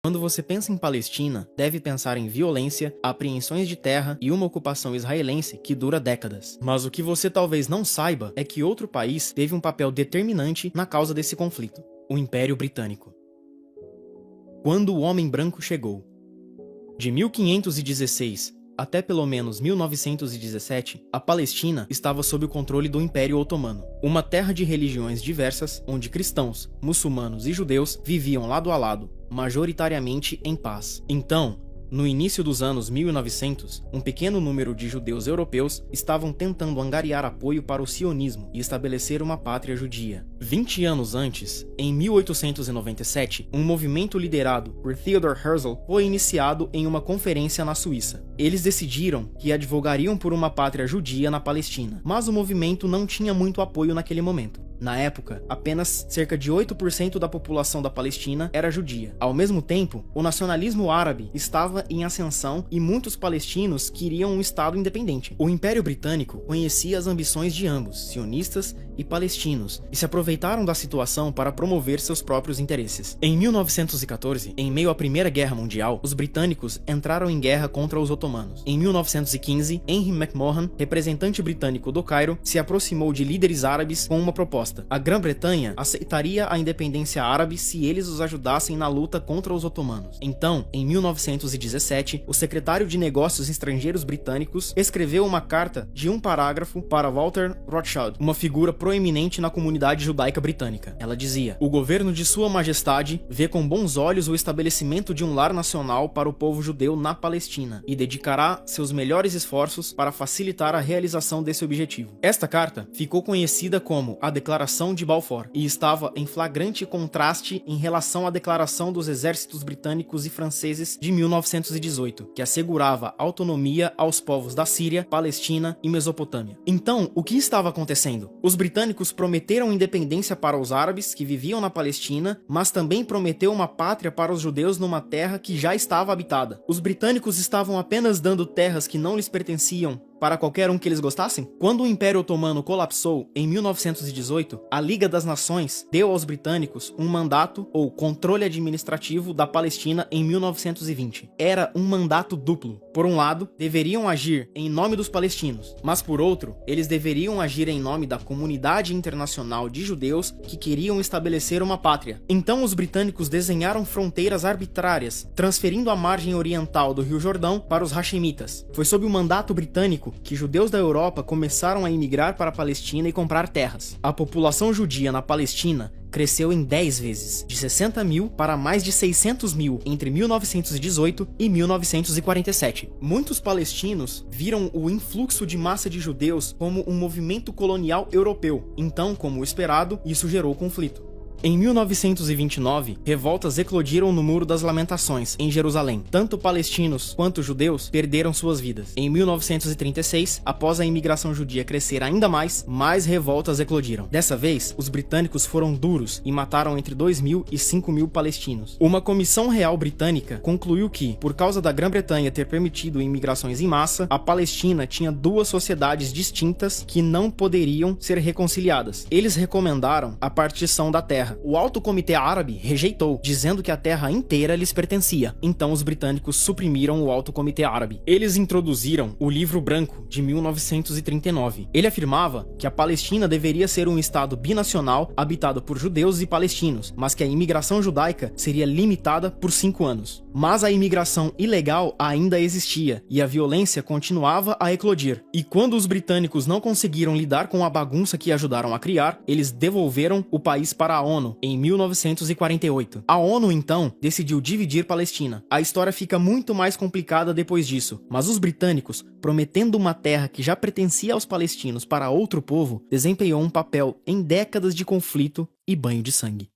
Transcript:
Quando você pensa em Palestina, deve pensar em violência, apreensões de terra e uma ocupação israelense que dura décadas. Mas o que você talvez não saiba é que outro país teve um papel determinante na causa desse conflito: o Império Britânico. Quando o homem branco chegou. De 1516 até pelo menos 1917, a Palestina estava sob o controle do Império Otomano, uma terra de religiões diversas, onde cristãos, muçulmanos e judeus viviam lado a lado, majoritariamente em paz. Então, no início dos anos 1900, um pequeno número de judeus europeus estavam tentando angariar apoio para o sionismo e estabelecer uma pátria judia. 20 anos antes, em 1897, um movimento liderado por Theodor Herzl foi iniciado em uma conferência na Suíça. Eles decidiram que advogariam por uma pátria judia na Palestina, mas o movimento não tinha muito apoio naquele momento. Na época, apenas cerca de 8% da população da Palestina era judia. Ao mesmo tempo, o nacionalismo árabe estava em ascensão e muitos palestinos queriam um Estado independente. O Império Britânico conhecia as ambições de ambos, sionistas e palestinos, e se aproveitaram da situação para promover seus próprios interesses. Em 1914, em meio à Primeira Guerra Mundial, os britânicos entraram em guerra contra os otomanos. Em 1915, Henry McMahon, representante britânico do Cairo, se aproximou de líderes árabes com uma proposta. A Grã-Bretanha aceitaria a independência árabe se eles os ajudassem na luta contra os otomanos. Então, em 1917, o secretário de Negócios Estrangeiros britânicos escreveu uma carta de um parágrafo para Walter Rothschild, uma figura proeminente na comunidade judaica britânica. Ela dizia: "O governo de Sua Majestade vê com bons olhos o estabelecimento de um lar nacional para o povo judeu na Palestina e dedicará seus melhores esforços para facilitar a realização desse objetivo." Esta carta ficou conhecida como a Declaração de Balfour e estava em flagrante contraste em relação à declaração dos exércitos britânicos e franceses de 1918, que assegurava autonomia aos povos da Síria, Palestina e Mesopotâmia. Então, o que estava acontecendo? Os britânicos prometeram independência para os árabes que viviam na Palestina, mas também prometeu uma pátria para os judeus numa terra que já estava habitada. Os britânicos estavam apenas dando terras que não lhes pertenciam para qualquer um que eles gostassem? Quando o Império Otomano colapsou em 1918, a Liga das Nações deu aos britânicos um mandato ou controle administrativo da Palestina em 1920. Era um mandato duplo. Por um lado, deveriam agir em nome dos palestinos, mas por outro, eles deveriam agir em nome da comunidade internacional de judeus que queriam estabelecer uma pátria. Então os britânicos desenharam fronteiras arbitrárias, transferindo a margem oriental do Rio Jordão para os Hashemitas. Foi sob o mandato britânico que judeus da Europa começaram a imigrar para a Palestina e comprar terras. A população judia na Palestina cresceu em 10 vezes, de 60 mil para mais de 600 mil entre 1918 e 1947. Muitos palestinos viram o influxo de massa de judeus como um movimento colonial europeu. Então, como esperado, isso gerou conflito. Em 1929, revoltas eclodiram no Muro das Lamentações, em Jerusalém. Tanto palestinos quanto judeus perderam suas vidas. Em 1936, após a imigração judia crescer ainda mais revoltas eclodiram. Dessa vez, os britânicos foram duros e mataram entre 2.000 e 5.000 palestinos. Uma comissão real britânica concluiu que, por causa da Grã-Bretanha ter permitido imigrações em massa, a Palestina tinha duas sociedades distintas que não poderiam ser reconciliadas. Eles recomendaram a partição da terra. O Alto Comitê Árabe rejeitou, dizendo que a terra inteira lhes pertencia. Então os britânicos suprimiram o Alto Comitê Árabe. Eles introduziram o Livro Branco de 1939. Ele afirmava que a Palestina deveria ser um estado binacional habitado por judeus e palestinos, mas que a imigração judaica seria limitada por 5 anos. Mas a imigração ilegal ainda existia e a violência continuava a eclodir. E quando os britânicos não conseguiram lidar com a bagunça que ajudaram a criar, eles devolveram o país para a ONU em 1948. A ONU, então, decidiu dividir Palestina. A história fica muito mais complicada depois disso, mas os britânicos, prometendo uma terra que já pertencia aos palestinos para outro povo, desempenhou um papel em décadas de conflito e banho de sangue.